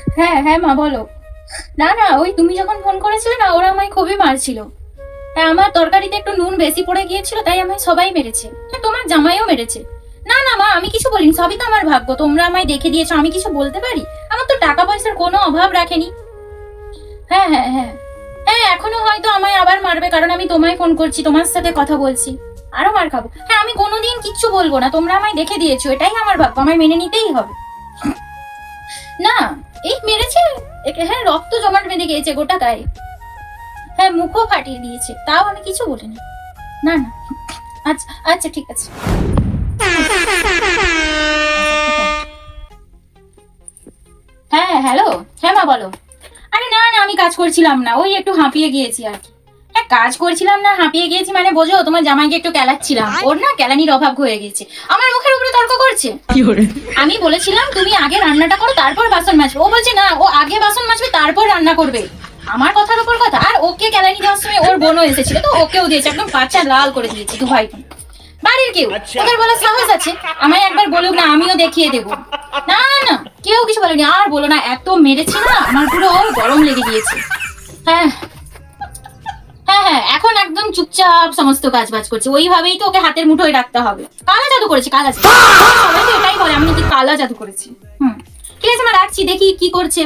হ্যাঁ হ্যাঁ মা বলো। না না, ওই তুমি যখন ফোন করেছিলে না, ওরা আমায় খুবই মারছিল। হ্যাঁ, আমার তরকারিতে একটু নুন বেশি পড়ে গিয়েছিল, তাই আমায় সবাই মেরেছে। হ্যাঁ, তোমার জামাইও মেরেছে। না না মা, আমি কিছু বলিনি, সবই তো আমার ভাগ্য, তোমরা আমায় দেখে দিয়েছো, আমি কিছু বলতে পারি? আমার তো টাকা পয়সার কোনো অভাব রাখেনি। হ্যাঁ হ্যাঁ হ্যাঁ। হ্যাঁ, এখনো হয়তো আমায় আবার মারবে, কারণ আমি তোমায় ফোন করছি, তোমার সাথে কথা বলছি। আরো মার খাবো? হ্যাঁ, আমি কোনোদিন কিচ্ছু বলবো না, তোমরা আমায় দেখে দিয়েছো, এটাই আমার ভাগ্য, আমায় মেনে নিতেই হবে। না, এই মেরেছে। হ্যাঁ, রক্ত জমাট বেঁধে গিয়েছে গোটা গায়ে। হ্যাঁ, মুখও ফাটিয়ে দিয়েছে, তাও আমি কিছু বলিনি। না না। আচ্ছা আচ্ছা, ঠিক আছে। হ্যাঁ হ্যালো। হ্যাঁ মা বলো। আরে না না, আমি কাজ করছিলাম না, ওই একটু হাঁপিয়ে গিয়েছি আর কি। হ্যাঁ, কাজ করছিলাম না, হাঁপিয়ে গিয়েছি মানে বোঝো, তোমার জামাইকে একটু কেলাচ্ছিলাম, ওর না কেলানির অভাব হয়ে গেছে। আমার মুখের উপরে তর্ক করছে। আমি বলেছিলাম তুমি আগে রান্নাটা করো, তারপর বাসন মাজবে। ও বলছে না, ও আগে বাসন মাজবে তারপর রান্না করবে। আমার কথার উপর কথা। আর ওকে কেলানি দেওয়ার সময় ওর বোনও এসেছিল, তো ওকেও দিয়েছে, একদম পাঁচা লাল করে দিয়েছে দু ভাই বোন। বাড়ির কেউ ওদের বলার সাহস আছে? আমায় একবার বলুক না, আমিও দেখিয়ে দেবো। না না, কেউ কিছু বলেনি। আর বলো না, এত মেরেছে না, আমার পুরো গরম লেগে গিয়েছে। হ্যাঁ হ্যাঁ হ্যাঁ, এখন একদম চুপচাপ সমস্ত কাজ বাজ করছে, ওইভাবেই তো ওকে হাতের মুঠোয় রাখতে হবে। কালা জাদু করেছে, কালা জাদু। সবাই তো এটাই বলে আমি নাকি কালা জাদু করেছি। ঠিক আছে মা, রাখছি, দেখি কি করছে।